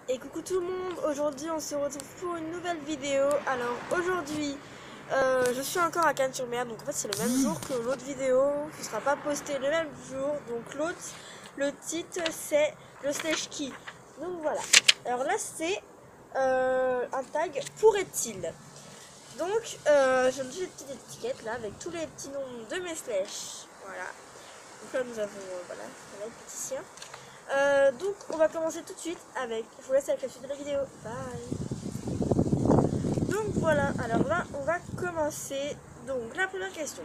Et coucou tout le monde, aujourd'hui on se retrouve pour une nouvelle vidéo. Alors aujourd'hui je suis encore à Cannes-sur-Mer, donc en fait c'est le même jour que l'autre vidéo, ce ne sera pas posté le même jour. Donc le titre c'est le slash ski. Donc voilà, alors là c'est un tag pourrait-il. Donc j'ai une petite étiquette là avec tous les petits noms de mes slash. Voilà, donc là nous avons voilà, le péticien. Donc on va commencer tout de suite avec, je vous laisse avec la suite de la vidéo, bye. Donc voilà, alors là on va commencer. Donc la première question,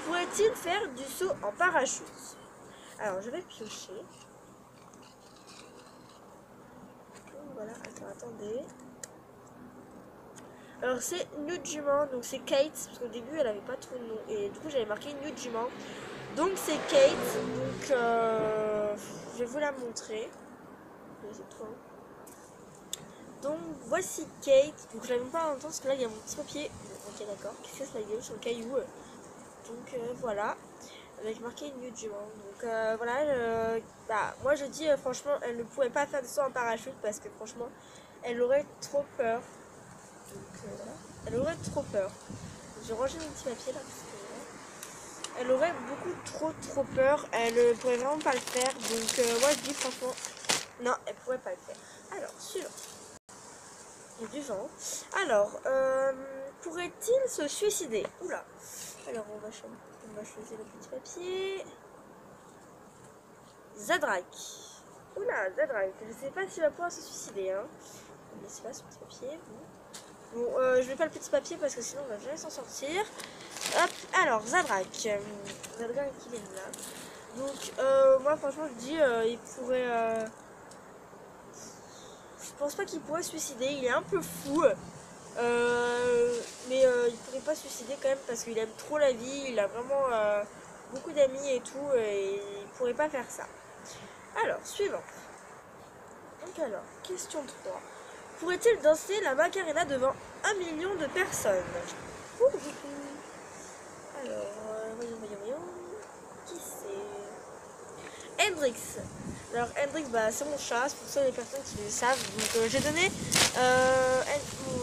pourrait-il faire du saut en parachute? Alors je vais piocher. Donc voilà, attendez. Alors c'est Nudjuman, donc c'est Kate, parce qu'au début elle avait pas trop de nom, et du coup j'avais marqué Nudjuman. Donc c'est Kate, donc je vais vous la montrer. C'est trop. Donc voici Kate, donc je la mets pas en même temps parce que là il y a mon petit papier. Ok d'accord, qui casse la gueule sur le caillou. Donc voilà, avec marqué Nudjuman. Donc voilà, moi je dis franchement elle ne pourrait pas faire de saut en parachute parce que franchement elle aurait trop peur. Donc voilà, elle aurait trop peur. J'ai rangé mon petit papier là parce que elle aurait beaucoup trop peur. Elle ne pourrait vraiment pas le faire. Donc moi je dis franchement non, elle pourrait pas le faire. Alors suivant. Du vent. Alors, pourrait-il se suicider? Oula. Alors, on va choisir le petit papier. Zadrak. Oula, Zadrak. Je sais pas s'il va pouvoir se suicider. Hein. Mais c'est pas ce petit papier. Bon, je vais pas le petit papier parce que sinon on va jamais s'en sortir. Hop, alors, Zadrak. Zadrak, il est là. Donc, moi, franchement, je dis, il pourrait. Je pense pas qu'il pourrait se suicider. Il est un peu fou. Mais il pourrait pas se suicider quand même parce qu'il aime trop la vie, il a vraiment beaucoup d'amis et tout, et il pourrait pas faire ça. Alors, suivant. Donc alors, question 3. Pourrait-il danser la Macarena devant 1 million de personnes? Alors, voyons. Qui c'est? Hendrix. Alors Hendrix, c'est mon chat, c'est pour ça les personnes qui le savent. Donc j'ai donné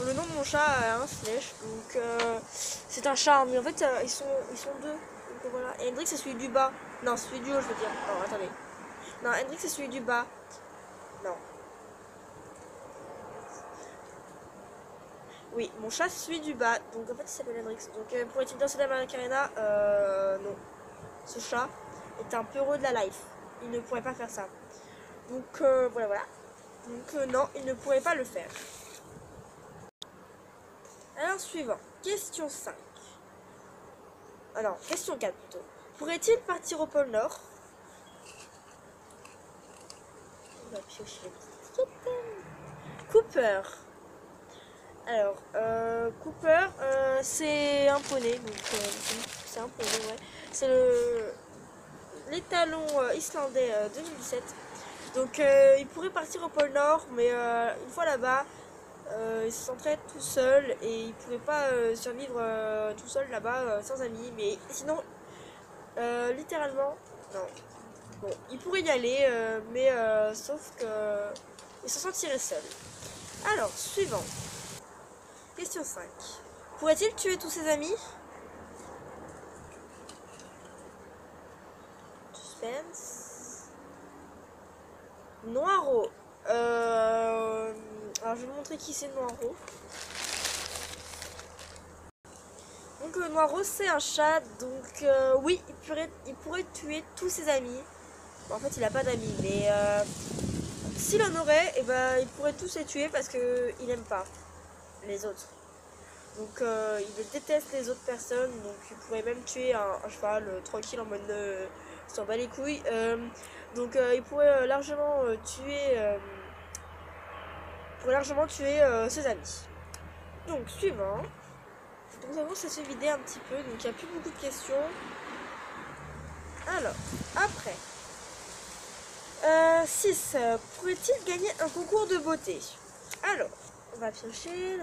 le nom de mon chat à un slash. Donc c'est un chat, mais en fait ils sont deux. Donc voilà. Et Hendrix c'est celui du bas. Non, celui du haut, je veux dire. Oh, attendez. Non, Hendrix c'est celui du bas. Non. Oui, mon chat c'est celui du bas. Donc en fait il s'appelle Hendrix. Donc pourrait-il danser la Macarena? Non. Ce chat est un peu heureux de la life. Il ne pourrait pas faire ça. Donc voilà. Donc non, il ne pourrait pas le faire. Alors suivant, question 5. Alors, question 4 plutôt. Pourrait-il partir au pôle Nord? On va piocher les petites étiquettes. Cooper. Alors, Cooper, c'est un poney. Donc, c'est un poney, ouais. C'est l'étalon islandais 2017. Donc, il pourrait partir au pôle Nord, mais une fois là-bas, il se sentirait tout seul et il pouvait pas survivre tout seul là-bas sans amis. Mais sinon, littéralement, non. Bon, il pourrait y aller, mais sauf que il se sentirait seul. Alors, suivant. Question 5. Pourrait-il tuer tous ses amis? Suspense. Noiro. Alors, je vais vous montrer qui c'est Noiro. Donc Noiro c'est un chat, donc oui, il pourrait tuer tous ses amis. Bon, en fait il a pas d'amis, mais s'il en aurait, il pourrait tous les tuer parce qu'il aime pas les autres. Donc il déteste les autres personnes, donc il pourrait même tuer un cheval tranquille en mode s'en bat les couilles. Donc il pourrait largement tuer ses amis. Donc suivant. Donc avant ça se vidait un petit peu, donc il n'y a plus beaucoup de questions. Alors, après. 6. Pourrait-il gagner un concours de beauté? Alors, on va piocher.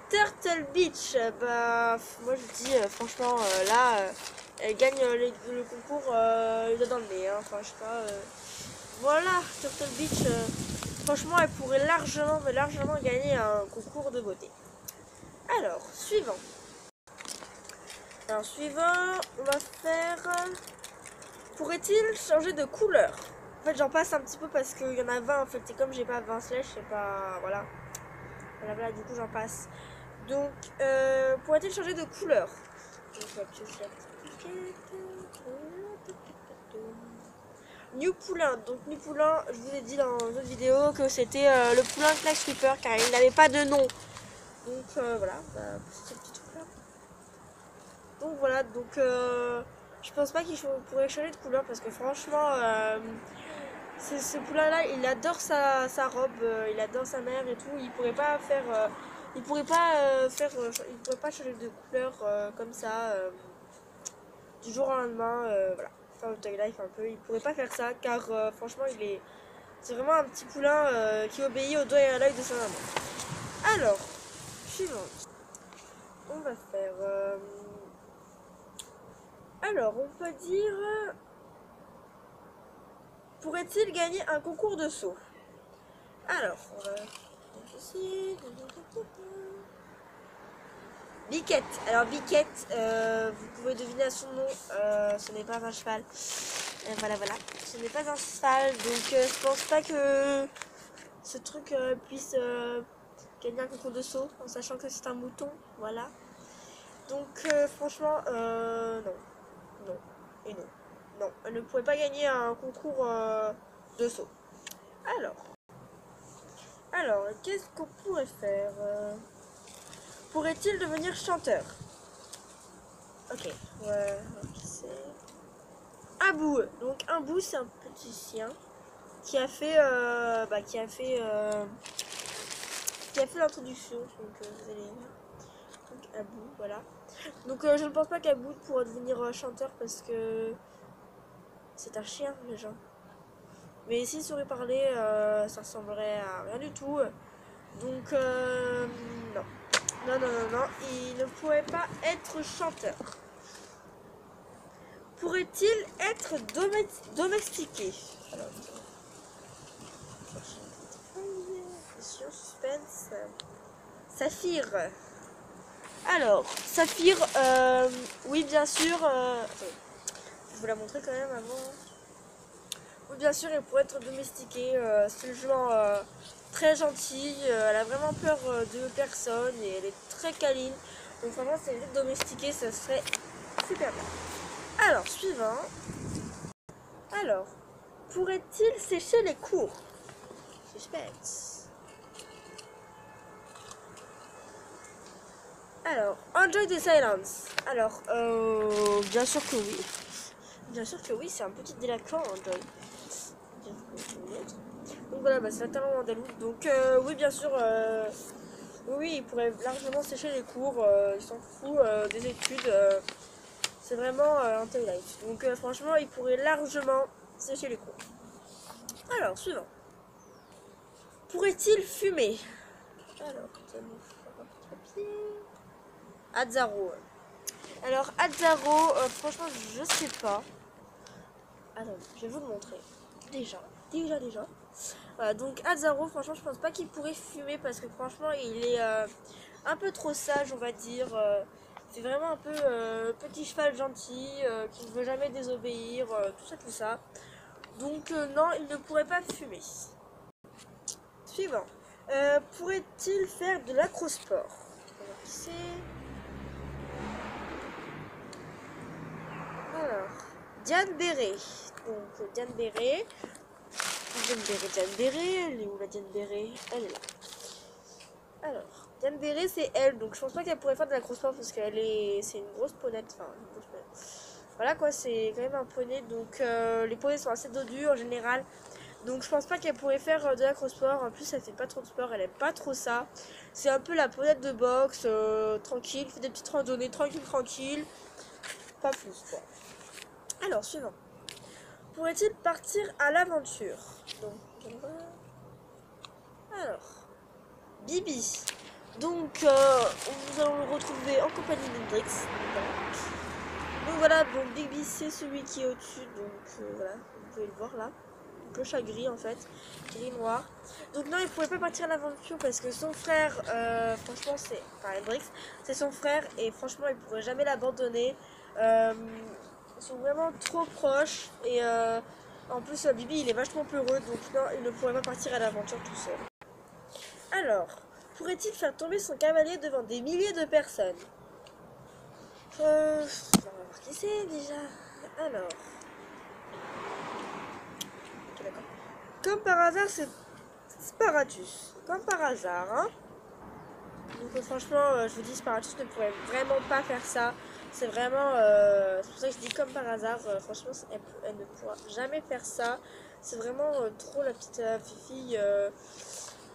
Turtle Beach. Moi je dis franchement là, elle gagne le concours le doigt dans le nez. Hein. Enfin, je sais pas. Voilà, Turtle Beach, franchement, elle pourrait largement, mais largement gagner un concours de beauté. Alors, suivant. Alors, suivant, on va faire... Pourrait-il changer de couleur? En fait, j'en passe un petit peu parce qu'il y en a 20, en fait. Et comme j'ai pas 20 slash, je sais pas... Voilà. Voilà, du coup, j'en passe. Donc, pourrait-il changer de couleur? New Poulain. Donc, New Poulain, je vous ai dit dans une autre vidéo que c'était le poulain Clash Sweeper car il n'avait pas de nom. Donc, voilà. Bah, c'est le petit truc là. Donc, voilà. Donc, je pense pas qu'il pourrait changer de couleur parce que franchement, ce poulain là, il adore sa robe, il adore sa mère et tout. Il pourrait pas faire. Il pourrait pas changer de couleur comme ça du jour au lendemain. Voilà. Faire le Toy Life un peu. Il pourrait pas faire ça car franchement, c'est vraiment un petit poulain qui obéit au doigt et à l'œil de sa maman. Alors, suivante. On va faire. Alors, on peut dire. Pourrait-il gagner un concours de saut? Alors, on va. Biquette. Alors, Biquette, vous pouvez deviner à son nom, ce n'est pas un cheval. Voilà. Ce n'est pas un cheval, donc je pense pas que ce truc puisse gagner un concours de saut en sachant que c'est un mouton. Voilà. Donc, franchement, non. Non. Et non. Non, elle ne pourrait pas gagner un concours de saut. Alors, qu'est-ce qu'on pourrait faire? Pourrait-il devenir chanteur? Ok, ouais, c'est Abou. Donc Abou, c'est un petit chien qui a fait, l'introduction. Donc vous allez donc Abou, voilà. Donc je ne pense pas qu'Abou pourra devenir chanteur parce que c'est un chien déjà. Mais s'il saurait parler, ça ressemblerait à rien du tout. Donc non. Non, il ne pourrait pas être chanteur. Pourrait-il être domestiqué? Alors, suspense. Saphir. Alors, Saphir, oui, bien sûr. Je vous la montrer quand même avant. Oui, bien sûr, elle pourrait être domestiquée. C'est le genre très gentille. Elle a vraiment peur de personne et elle est très câline. Donc, vraiment, si elle était domestiquée, ça serait super bien. Alors, suivant. Alors, pourrait-il sécher les cours? Suspense. Alors, enjoy the silence. Alors, bien sûr que oui. Bien sûr que oui, c'est un petit délinquant, Enjoy. Donc voilà, c'est un talent andalou. Donc oui, bien sûr, oui, il pourrait largement sécher les cours. Il s'en fout des études. C'est vraiment un Toy Life. Donc franchement, il pourrait largement sécher les cours. Alors, suivant. Pourrait-il fumer? Alors, Azzaro. Alors, Azzaro, franchement, je sais pas. Attends, je vais vous le montrer. Déjà. Donc, Azzaro, franchement, je pense pas qu'il pourrait fumer parce que franchement, il est un peu trop sage, on va dire. C'est vraiment un peu petit cheval gentil qui ne veut jamais désobéir, tout ça. Donc, non, il ne pourrait pas fumer. Suivant. Pourrait-il faire de l'acrosport? Alors, Diane Béret. Donc, Diane Béret, elle est où la Diane Béret? Elle est là. Alors, Diane Béret, c'est elle. Donc, je pense pas qu'elle pourrait faire de l'acrosport parce c'est une grosse ponette. Enfin, une grosse ponette. Voilà quoi, c'est quand même un poney. Donc, les poneys sont assez dodus en général. Donc, je pense pas qu'elle pourrait faire de l'acrosport. En plus, elle fait pas trop de sport. Elle aime pas trop ça. C'est un peu la ponette de boxe, tranquille. Fait des petites randonnées tranquille. Pas plus quoi. Alors, suivant. Pourrait-il partir à l'aventure? Donc, alors, Bibi. Donc, nous allons le retrouver en compagnie d'Hendrix. Donc voilà, donc Big B c'est celui qui est au-dessus, donc voilà, vous pouvez le voir là. Un peu chat gris en fait, gris noir. Donc non, il pouvait pas partir à l'aventure parce que son frère, franchement c'est, enfin Hendrix, c'est son frère et franchement il pourrait jamais l'abandonner. Ils sont vraiment trop proches et en plus Bibi il est vachement peureux donc non, il ne pourrait pas partir à l'aventure tout seul. Alors, pourrait-il faire tomber son cavalier devant des milliers de personnes? On va voir qui c'est déjà. Alors. Ok, d'accord. Comme par hasard, c'est Sparatus. Comme par hasard, hein. Donc franchement, je vous dis, Sparatus ne pourrait vraiment pas faire ça. C'est vraiment... c'est pour ça que je dis comme par hasard. Franchement, elle ne pourra jamais faire ça. C'est vraiment trop la petite fille.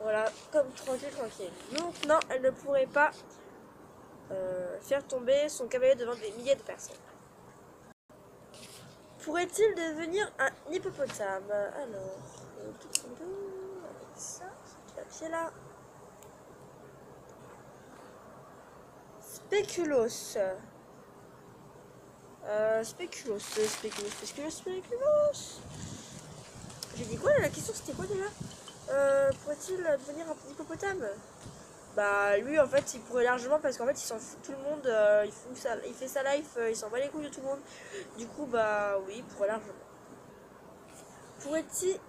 Voilà, comme tranquille. Donc non, elle ne pourrait pas faire tomber son cavalier devant des milliers de personnes. Pourrait-il devenir un hippopotame? Alors, avec ça, ce papier là. Spéculos. Spéculos. J'ai dit quoi là? La question c'était quoi déjà? Pourrait-il devenir un hippopotame? Bah lui en fait il pourrait largement parce qu'en fait il s'en fout de tout le monde, il fait sa life, il s'en bat les couilles de tout le monde. Du coup bah oui il pourrait largement. Pourrait-il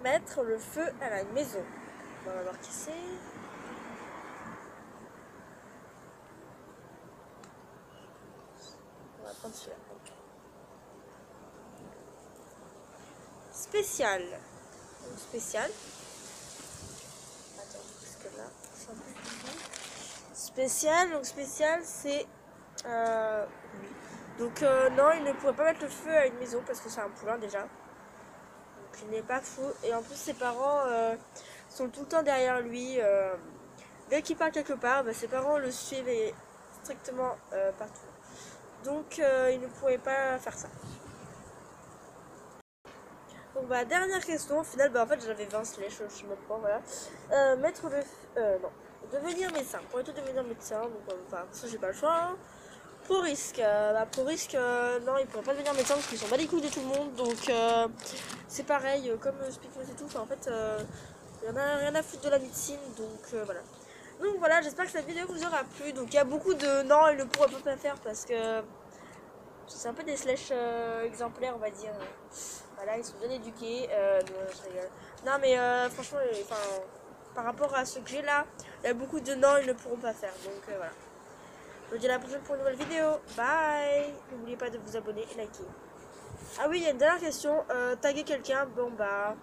mettre le feu à la maison? On va voir qui c'est. On va prendre celui-là. Spécial. Donc, spécial. Attends, parce que là, c'est un peu plus spécial. Donc spécial c'est... oui. Donc non, il ne pourrait pas mettre le feu à une maison parce que c'est un poulain déjà. Donc il n'est pas fou. Et en plus ses parents sont tout le temps derrière lui. Dès qu'il part quelque part, bah, ses parents le suivent strictement partout. Donc il ne pourrait pas faire ça. Donc bah dernière question, au final bah en fait j'avais 20 slash, je sais même pas, voilà. Mettre le... non. Devenir médecin. Pourrait-il devenir médecin? Donc enfin ça j'ai pas le choix. Hein. Pro risque, non il pourrait pas devenir médecin parce qu'ils sont pas les couilles de tout le monde. Donc c'est pareil, comme Speakos et tout, en fait il y en a rien à foutre de la médecine. Donc voilà. Donc voilà, j'espère que cette vidéo vous aura plu. Donc il y a beaucoup de non, il ne pourrait pas faire parce que c'est un peu des slash exemplaires on va dire. Voilà, ils sont bien éduqués. Non, je rigole. Non, mais franchement, par rapport à ce que j'ai là, il y a beaucoup de non, ils ne pourront pas faire. Donc voilà. Je vous dis à la prochaine pour une nouvelle vidéo. Bye. N'oubliez pas de vous abonner et liker. Ah oui, il y a une dernière question. Taguer quelqu'un. Bon bah,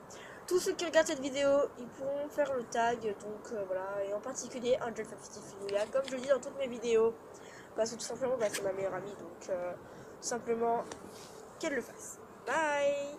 tous ceux qui regardent cette vidéo, ils pourront faire le tag. Donc voilà. Et en particulier Angel 50 comme je le dis dans toutes mes vidéos. Parce que tout simplement, bah, c'est ma meilleure amie. Donc simplement qu'elle le fasse. Bye.